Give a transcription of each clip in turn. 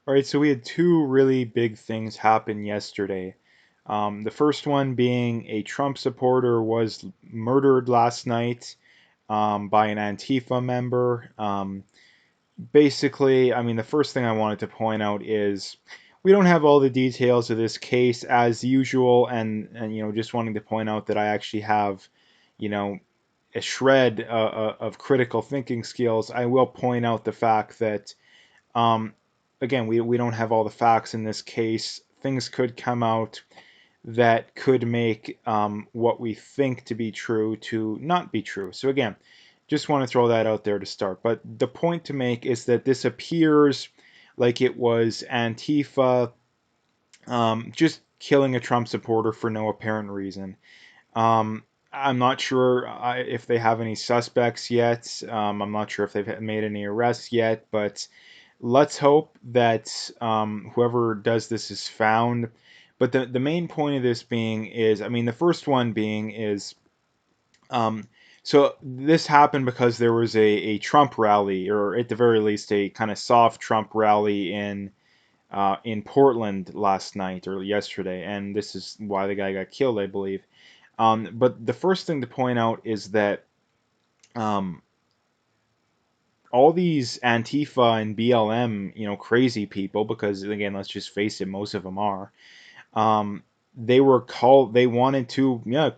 All right, so we had two really big things happen yesterday. The first one being a Trump supporter was murdered last night by an Antifa member. Basically, I mean, the first thing I wanted to point out is we don't have all the details of this case as usual, and just wanting to point out that I actually have, you know, a shred of critical thinking skills. I will point out the fact that um, again, we don't have all the facts in this case. Things could come out that could make what we think to be true to not be true. So again, just want to throw that out there to start. But the point to make is that this appears like it was Antifa just killing a Trump supporter for no apparent reason. I'm not sure if they have any suspects yet. I'm not sure if they've made any arrests yet, but let's hope that whoever does this is found. But the main point of this being is, I mean, the first one being is, um, so this happened because there was a Trump rally, or at the very least, a kind of soft Trump rally in Portland last night or yesterday, and this is why the guy got killed, I believe. But the first thing to point out is that um, all these Antifa and BLM, crazy people, because again, let's just face it, most of them are. Um, they were called. They wanted to, yeah,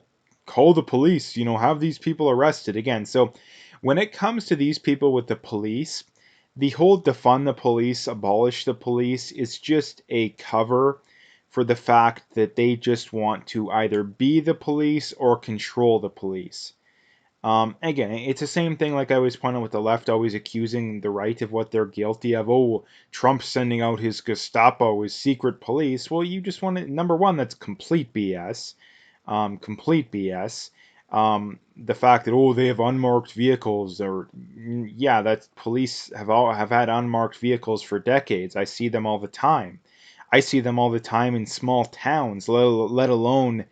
call the police. Have these people arrested again. So, when it comes to these people with the police, the whole defund the police, abolish the police is just a cover for the fact that they just want to either be the police or control the police. Again, it's the same thing like I always point out with the left, always accusing the right of what they're guilty of. Oh, Trump's sending out his Gestapo, his secret police. Well, you just want to, number one, that's complete BS. Complete BS. The fact that, oh, they have unmarked vehicles, or yeah, that police have had unmarked vehicles for decades. I see them all the time. I see them all the time in small towns, let alone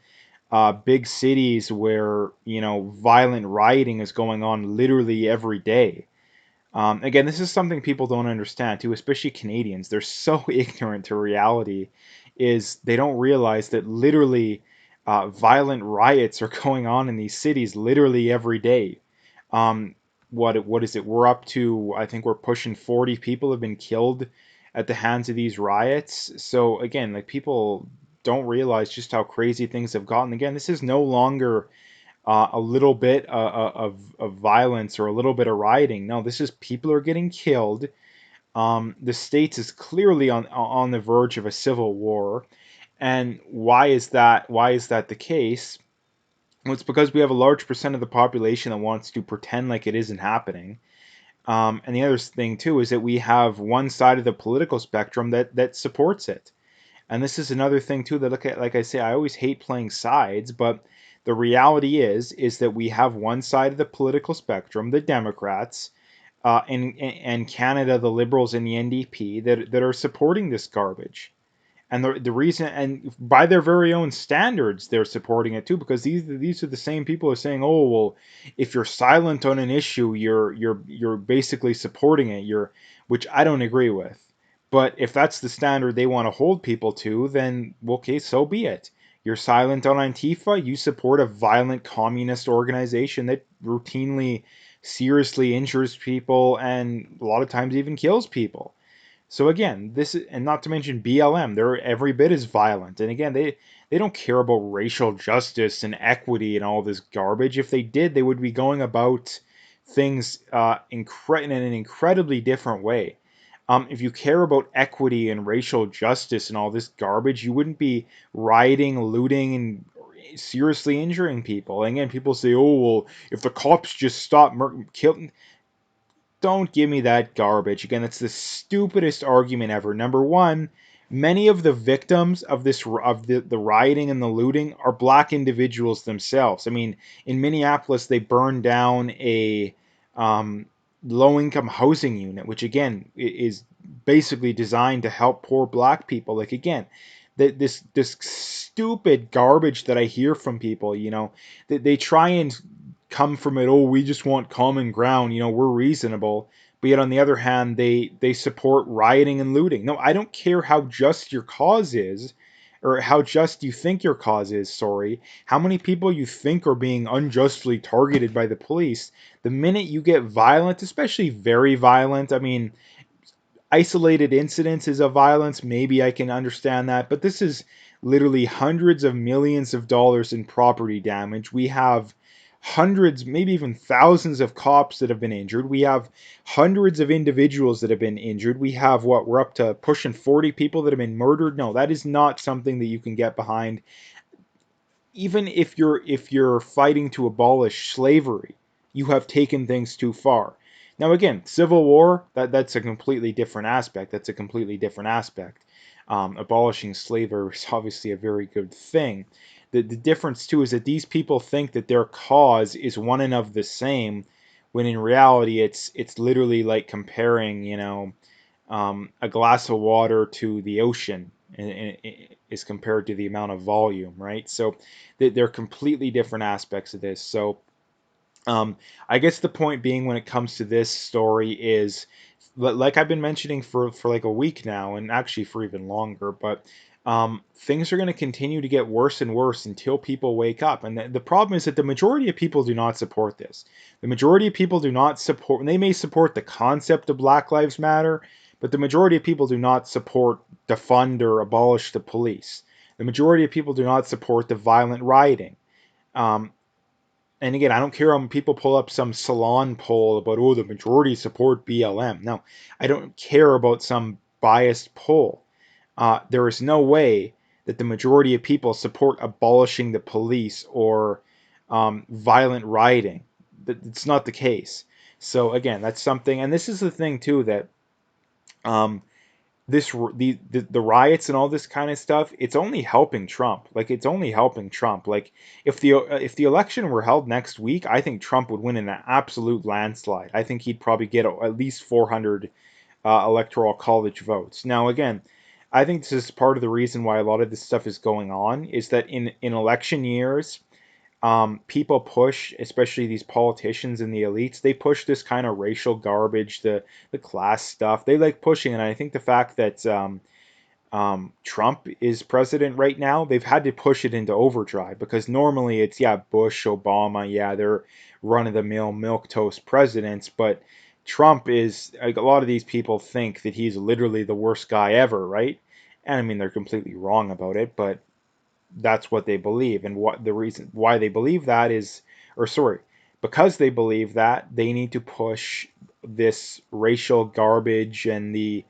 big cities where violent rioting is going on literally every day. Again, this is something people don't understand too, especially Canadians. They're so ignorant to reality, is they don't realize that literally violent riots are going on in these cities literally every day. Um, what is it? We're up to, I think we're pushing 40 people have been killed at the hands of these riots. So again, like, people don't realize just how crazy things have gotten. Again, this is no longer a little bit of violence or a little bit of rioting. No, this is people are getting killed. The states is clearly on the verge of a civil war. And why is that? Why is that the case? Well, it's because we have a large percent of the population that wants to pretend like it isn't happening. And the other thing too is that we have one side of the political spectrum that supports it. And this is another thing too that, like I say, I always hate playing sides, but the reality is that we have one side of the political spectrum, the Democrats, and Canada, the Liberals and the NDP, that are supporting this garbage. And the reason, and by their very own standards, they're supporting it too, because these are the same people who are saying, oh well, if you're silent on an issue, you're basically supporting it. Which I don't agree with. But if that's the standard they want to hold people to, then okay, so be it. You're silent on Antifa, you support a violent communist organization that routinely seriously injures people and a lot of times even kills people. So again, this is, and not to mention BLM, they're every bit as violent. And again, they don't care about racial justice and equity and all this garbage. If they did, they would be going about things in an incredibly different way. If you care about equity and racial justice and all this garbage, you wouldn't be rioting, looting, and seriously injuring people. And again, people say, "Oh well, if the cops just stop killing," don't give me that garbage. Again, that's the stupidest argument ever. Number one, many of the victims of the rioting and the looting are black individuals themselves. I mean, in Minneapolis, they burned down a um, low-income housing unit, which again is basically designed to help poor black people. Like, again, this stupid garbage that I hear from people, they try and come from it. Oh, we just want common ground. We're reasonable. but yet on the other hand, they support rioting and looting. No, I don't care how just your cause is, or how just you think your cause is, sorry, how many people you think are being unjustly targeted by the police. The minute you get violent, especially very violent, I mean, isolated incidences of violence, maybe I can understand that, but this is literally hundreds of millions of dollars in property damage. We have hundreds, maybe even thousands of cops that have been injured. We have hundreds of individuals that have been injured. We have what, we're up to pushing 40 people that have been murdered. No, that is not something that you can get behind. Even if you're fighting to abolish slavery, you have taken things too far. Now again, civil war, that's a completely different aspect. That's a completely different aspect. Abolishing slavery is obviously a very good thing. The difference too is that these people think that their cause is one and of the same, when in reality it's literally like comparing, a glass of water to the ocean, is compared to the amount of volume, right? So they're completely different aspects of this. So I guess the point being, when it comes to this story, is like I've been mentioning for like a week now, and actually for even longer, but things are going to continue to get worse and worse until people wake up. And the problem is that the majority of people do not support this. The majority of people do not support, and they may support the concept of Black Lives Matter, but the majority of people do not support, defund, or abolish the police. The majority of people do not support the violent rioting. Um, and again, I don't care when people pull up some salon poll about, oh, the majority support BLM. No, I don't care about some biased poll. There is no way that the majority of people support abolishing the police or violent rioting. It's not the case. So again, that's something, and this is the thing too, that um, the riots and all this kind of stuff, it's only helping Trump. Like, it's only helping Trump. Like, if the election were held next week, I think Trump would win in an absolute landslide. I think he'd probably get at least 400 electoral college votes. Now again, I think this is part of the reason why a lot of this stuff is going on, is that in election years, people push, especially these politicians and the elites, they push this kind of racial garbage, the class stuff. They like pushing, and I think the fact that Trump is president right now, they've had to push it into overdrive, because normally it's, yeah, Bush, Obama, yeah, they're run of the mill milk toast presidents, but Trump is, like, a lot of these people think that he's literally the worst guy ever, right? And I mean, they're completely wrong about it, but that's what they believe. And what the reason why they believe that is, or sorry, because they believe that, they need to push this racial garbage and the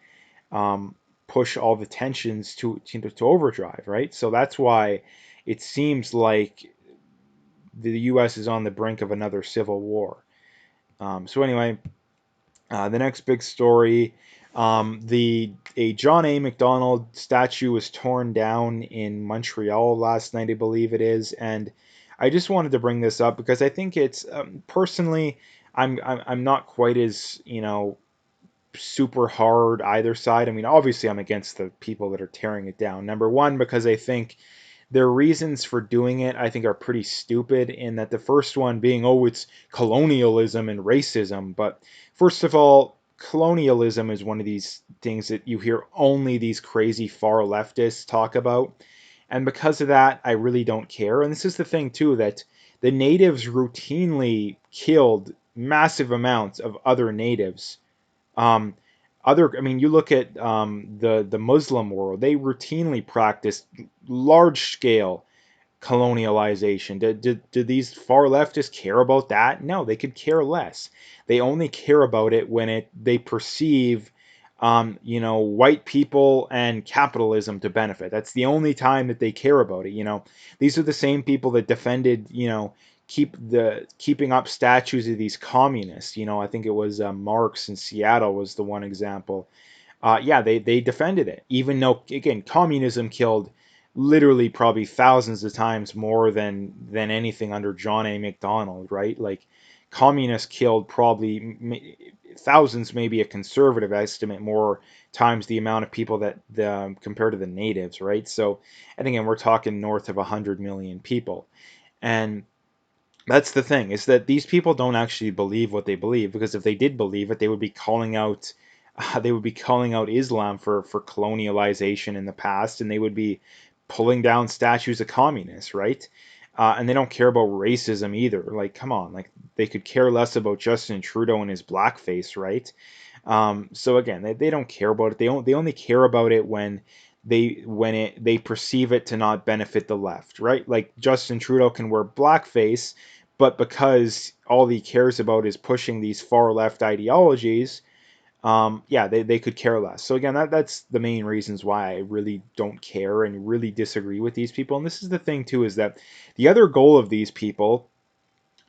um, push all the tensions to overdrive, right? So that's why it seems like the U.S. is on the brink of another civil war. So anyway, the next big story, the a John A. MacDonald statue was torn down in Montreal last night, I believe it is, and I just wanted to bring this up because I think it's, personally, I'm not quite as, super hard either side. I mean, obviously, I'm against the people that are tearing it down. Number one, because I think their reasons for doing it, I think, are pretty stupid, in that the first one being, oh, it's colonialism and racism. But first of all, colonialism is one of these things that you hear only these crazy far leftists talk about. And because of that, I really don't care. And this is the thing, too, that the natives routinely killed massive amounts of other natives. um, I mean, you look at the Muslim world; they routinely practice large scale colonialization. Did these far leftists care about that? No, they could care less. They only care about it when they perceive, white people and capitalism to benefit. That's the only time that they care about it. These are the same people that defended, keeping up statues of these communists. I think it was Marx in Seattle was the one example. Yeah, they defended it, even though, again, communism killed literally probably thousands of times more than anything under John A. MacDonald, right? Like, communists killed probably thousands, maybe a conservative estimate, more times the amount of people that compared to the natives, right? So, and again, we're talking north of 100 million people, and That's the thing, is that these people don't actually believe what they believe, because if they did believe it, they would be calling out Islam for colonialization in the past, and they would be pulling down statues of communists, right? And they don't care about racism either. Like, come on, like they could care less about Justin Trudeau and his blackface, right? So again, they don't care about it. They only care about it when they perceive it to not benefit the left, right? Like Justin Trudeau can wear blackface, but because all he cares about is pushing these far left ideologies, yeah, they could care less. So again, that's the main reasons why I really don't care and really disagree with these people. And this is the thing too, is that the other goal of these people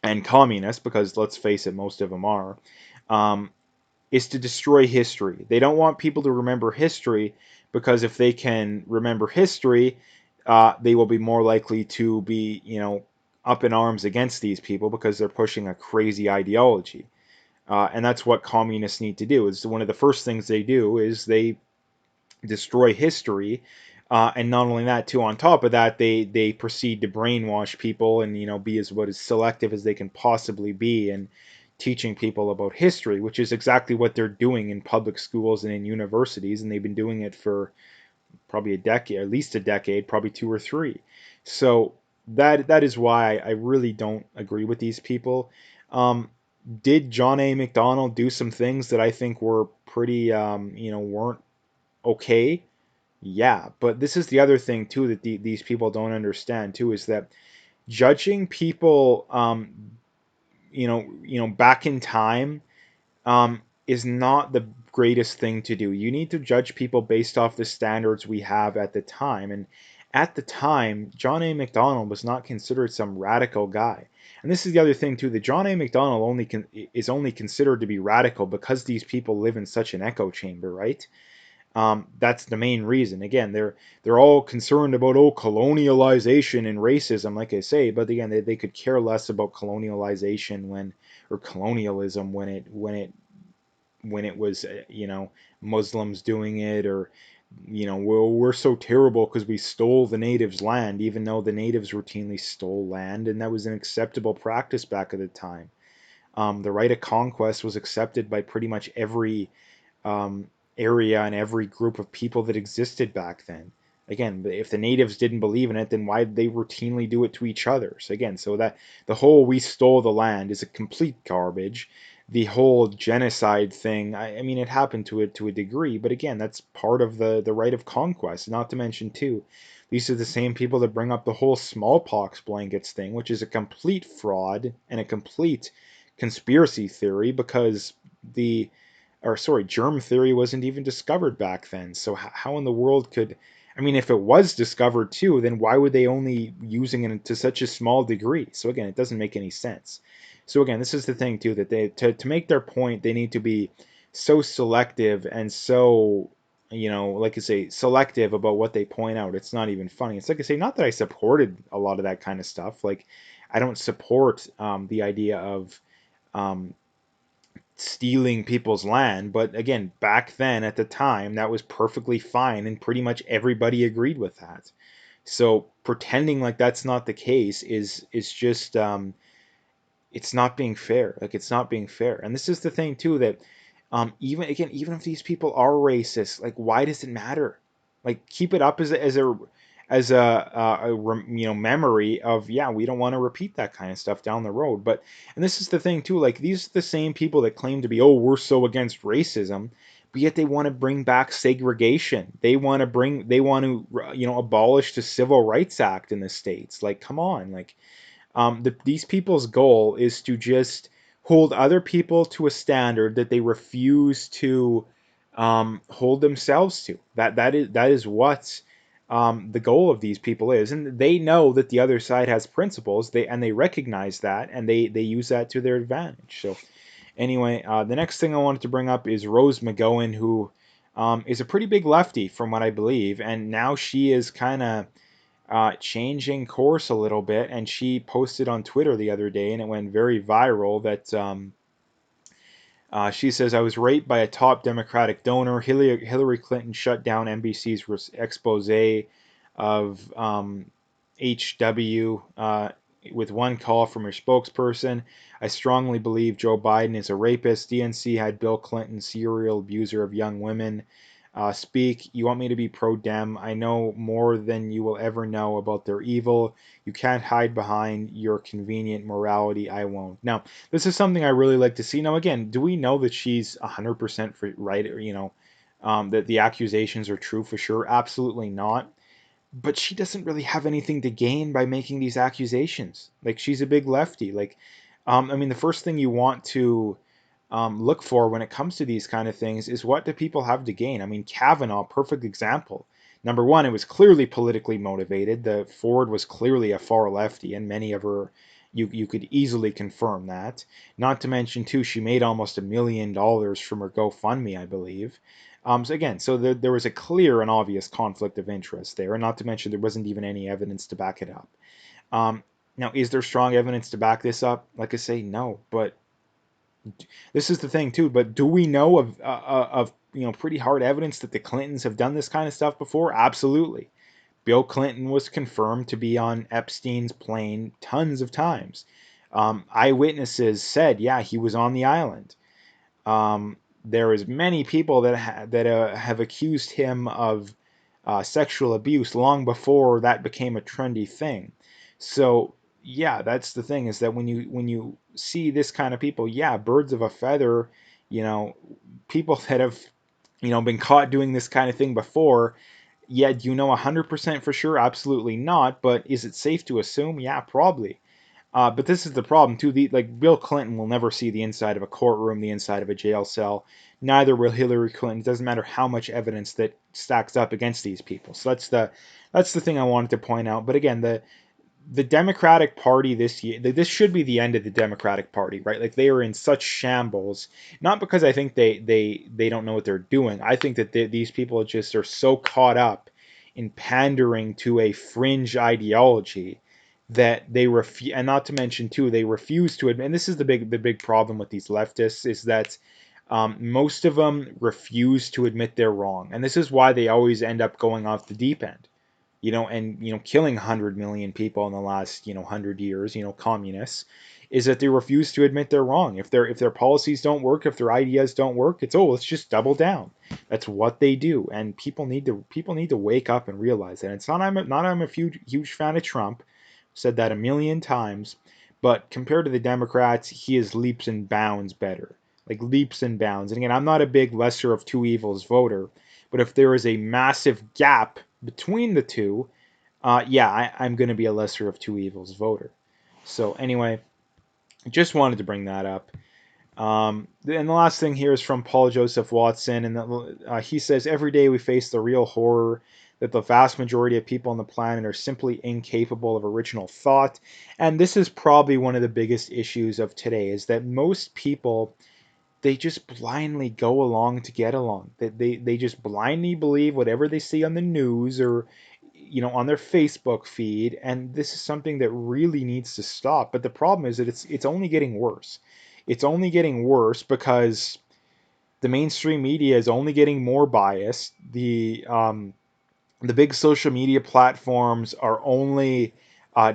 and communists, because let's face it, most of them are, um, is to destroy history. They don't want people to remember history, because if they can remember history, they will be more likely to be, up in arms against these people, because they're pushing a crazy ideology. And that's what communists need to do. Is one of the first things they do is they destroy history, and not only that, too. On top of that, they proceed to brainwash people and be as selective as they can possibly be, and teaching people about history, which is exactly what they're doing in public schools and in universities, and they've been doing it for probably a decade, at least a decade, probably two or three. So that is why I really don't agree with these people. Did John A. McDonald do some things that I think were pretty, weren't okay? Yeah, but this is the other thing too that these people don't understand too, is that judging people, back in time, is not the greatest thing to do. You need to judge people based off the standards we have at the time. And at the time, John A. McDonald was not considered some radical guy. And this is the other thing too, that John A. McDonald is only considered to be radical because these people live in such an echo chamber, right? That's the main reason. Again, they're all concerned about colonialization and racism, like I say, but again, they could care less about colonialization or colonialism when it was Muslims doing it, or well, we're so terrible because we stole the natives' land, even though the natives routinely stole land, and that was an acceptable practice back at the time. The right of conquest was accepted by pretty much every um, area and every group of people that existed back then. Again, if the natives didn't believe in it, then why did they routinely do it to each other? So again, so that the whole "we stole the land" is a complete garbage. The whole genocide thing, I mean, it happened to a degree, but again, that's part of the right of conquest. Not to mention, too, these are the same people that bring up the whole smallpox blankets thing, which is a complete fraud and a complete conspiracy theory, because the or sorry, germ theory wasn't even discovered back then. So how in the world could, I mean, if it was discovered too, then why would they only using it to such a small degree? So again, it doesn't make any sense. So again, this is the thing too, that they to make their point, they need to be so selective and so, like I say, selective about what they point out. It's not even funny. It's like I say, not that I supported a lot of that kind of stuff. Like, I don't support the idea of um, stealing people's land. But again, back then at the time, that was perfectly fine, and pretty much everybody agreed with that. So pretending like that's not the case is just it's not being fair. Like, it's not being fair. And this is the thing too, that even if these people are racist, like, why does it matter? Like, keep it up as a memory of, yeah, we don't want to repeat that kind of stuff down the road. But and this is the thing too, like, these are the same people that claim to be, oh, we're so against racism, but yet they want to bring back segregation. They want to abolish the Civil Rights Act in the states. Like, come on. Like, these people's goal is to just hold other people to a standard that they refuse to hold themselves to. That is what the goal of these people is, and they know that the other side has principles. They recognize that, and they use that to their advantage. So anyway, the next thing I wanted to bring up is Rose McGowan, who is a pretty big lefty from what I believe, and now she is kind of changing course a little bit. And she posted on Twitter the other day, and it went very viral, that she says, I was raped by a top Democratic donor. Hillary Clinton shut down NBC's expose of HW with one call from your spokesperson. I strongly believe Joe Biden is a rapist. DNC had Bill Clinton, serial abuser of young women. Speak. You want me to be pro-Dem? I know more than you will ever know about their evil. You can't hide behind your convenient morality. I won't. Now, this is something I really like to see. Now, again, do we know that she's 100% right? That the accusations are true for sure? Absolutely not. But she doesn't really have anything to gain by making these accusations. Like, she's a big lefty. Like, I mean, the first thing you want to look for when it comes to these kind of things is, what do people have to gain? I mean, Kavanaugh, perfect example. Number one, it was clearly politically motivated. The Ford was clearly a far lefty, and many of her, you could easily confirm that. Not to mention, too, she made almost $1 million from her GoFundMe, I believe. So again, so there was a clear and obvious conflict of interest there, and not to mention there wasn't even any evidence to back it up. Um, Now, is there strong evidence to back this up? Like I say, no. But this is the thing too. But do we know of pretty hard evidence that the Clintons have done this kind of stuff before? Absolutely. Bill Clinton was confirmed to be on Epstein's plane tons of times. Eyewitnesses said, yeah, he was on the island. There is many people that have accused him of sexual abuse long before that became a trendy thing. So yeah, that's the thing, is that when you see this kind of people, yeah, birds of a feather, you know, people that have been caught doing this kind of thing before. Yeah, do you know 100% for sure? Absolutely not. But is it safe to assume? Yeah, probably. But this is the problem too. Like Bill Clinton will never see the inside of a courtroom, the inside of a jail cell. Neither will Hillary Clinton. It doesn't matter how much evidence that stacks up against these people. So that's the thing I wanted to point out. But again, the Democratic Party this year, this should be the end of the Democratic Party, right? Like, they are in such shambles. Not because I think they don't know what they're doing. I think that these people just are so caught up in pandering to a fringe ideology that they refuse. And not to mention too, they refuse to admit. And this is the big problem with these leftists, is that most of them refuse to admit they're wrong, and this is why they always end up going off the deep end, and killing 100 million people in the last 100 years, communists, is that they refuse to admit they're wrong. If their policies don't work, if their ideas don't work, it's, oh, let's just double down. That's what they do, and people need to wake up and realize that. It's not I'm a huge fan of Trump. Said that a million times, but compared to the Democrats, he is leaps and bounds better. Like, leaps and bounds. And again, I'm not a big lesser of two evils voter, but if there is a massive gap between the two, yeah, I'm going to be a lesser of two evils voter. So anyway, just wanted to bring that up. And the last thing here is from Paul Joseph Watson, and he says, every day we face the real horror that the vast majority of people on the planet are simply incapable of original thought. And this is probably one of the biggest issues of today, is that most people, they just blindly go along to get along. They just blindly believe whatever they see on the news, or on their Facebook feed, and this is something that really needs to stop. But the problem is that it's only getting worse. It's only getting worse because the mainstream media is only getting more biased. The big social media platforms are only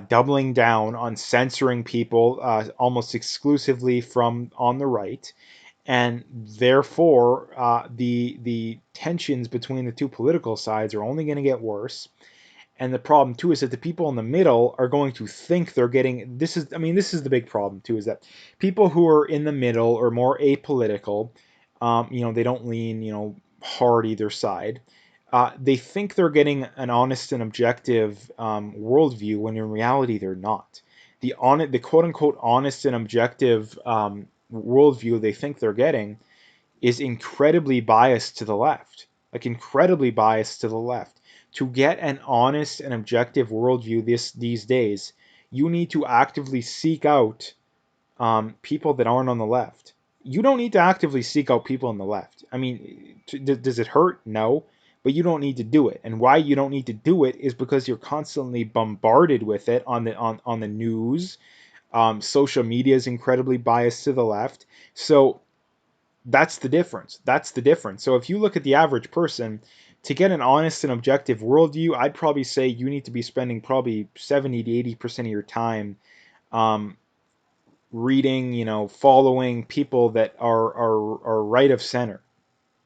doubling down on censoring people almost exclusively from on the right, and therefore the tensions between the two political sides are only going to get worse. And the problem too is that the people in the middle are going to think they're getting, this is the big problem too, is that people who are in the middle or more apolitical, they don't lean hard either side. They think they're getting an honest and objective worldview, when in reality they're not. The quote unquote honest and objective worldview they think they're getting is incredibly biased to the left. Like, incredibly biased to the left. To get an honest and objective worldview these days, you need to actively seek out people that aren't on the left. You don't need to actively seek out people on the left. I mean, does it hurt? No. But you don't need to do it. And why you don't need to do it is because you're constantly bombarded with it on the news. Social media is incredibly biased to the left. So that's the difference. That's the difference. So if you look at the average person, to get an honest and objective worldview, I'd probably say you need to be spending probably 70 to 80% of your time um, reading, following people that are right of center.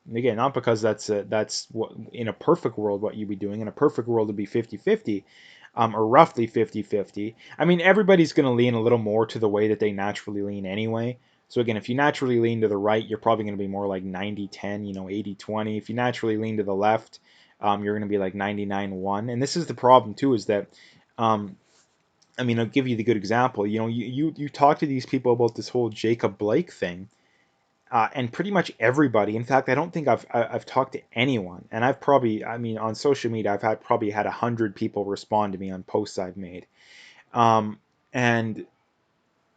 And again, not because that's what in a perfect world what you'd be doing. In a perfect world, it'd be 50-50, or roughly 50-50. I mean, everybody's going to lean a little more to the way that they naturally lean anyway. So again, if you naturally lean to the right, you're probably going to be more like 90-10, 80-20. If you naturally lean to the left, you're going to be like 99-1. And this is the problem too, is that um, I mean, I'll give you the good example. You talk to these people about this whole Jacob Blake thing, and pretty much everybody. In fact, I don't think I've talked to anyone, and I mean, on social media, probably had 100 people respond to me on posts I've made, um, and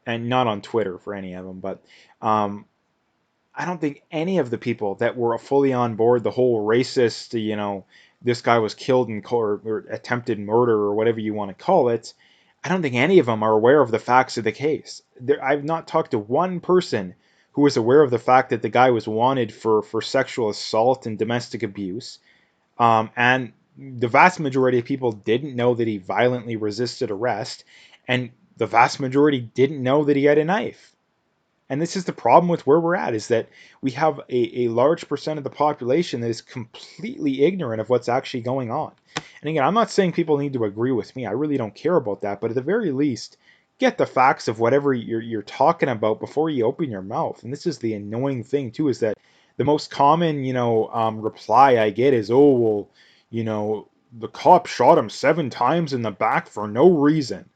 not on Twitter for any of them, but um, I don't think any of the people that were fully on board the whole racist, this guy was killed in or attempted murder or whatever you want to call it. I don't think any of them are aware of the facts of the case. I've not talked to one person who was aware of the fact that the guy was wanted for sexual assault and domestic abuse. And the vast majority of people didn't know that he violently resisted arrest, and the vast majority didn't know that he had a knife. And this is the problem with where we're at, is that we have a large percent of the population that is completely ignorant of what's actually going on. And again, I'm not saying people need to agree with me. I really don't care about that. But at the very least, get the facts of whatever you're talking about before you open your mouth. And this is the annoying thing too, is that the most common, reply I get is, "Oh, well, the cop shot him 7 times in the back for no reason."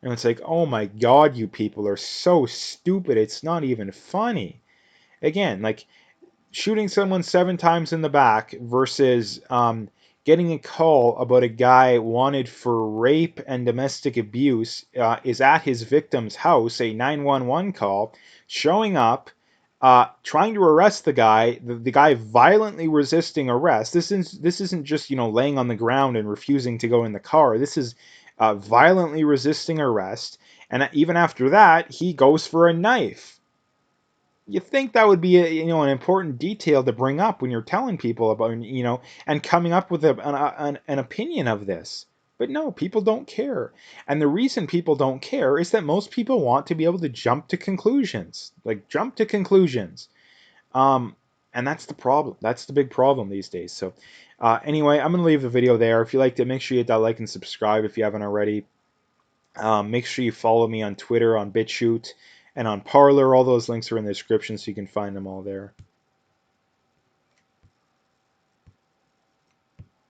And it's like, oh my God, you people are so stupid. It's not even funny. Again, like shooting someone 7 times in the back versus getting a call about a guy wanted for rape and domestic abuse is at his victim's house, a 911 call, showing up, trying to arrest the guy, the guy violently resisting arrest. This isn't just laying on the ground and refusing to go in the car. This is violently resisting arrest, and even after that, he goes for a knife. You think that would be an important detail to bring up when you're telling people about and coming up with an opinion of this. But no, people don't care. And the reason people don't care is that most people want to be able to jump to conclusions. Like jump to conclusions. Um, and that's the problem. That's the big problem these days. So anyway, I'm going to leave the video there. If you liked it, make sure you hit that like and subscribe if you haven't already. Make sure you follow me on Twitter, on BitChute, and on Parler. All those links are in the description, so you can find them all there.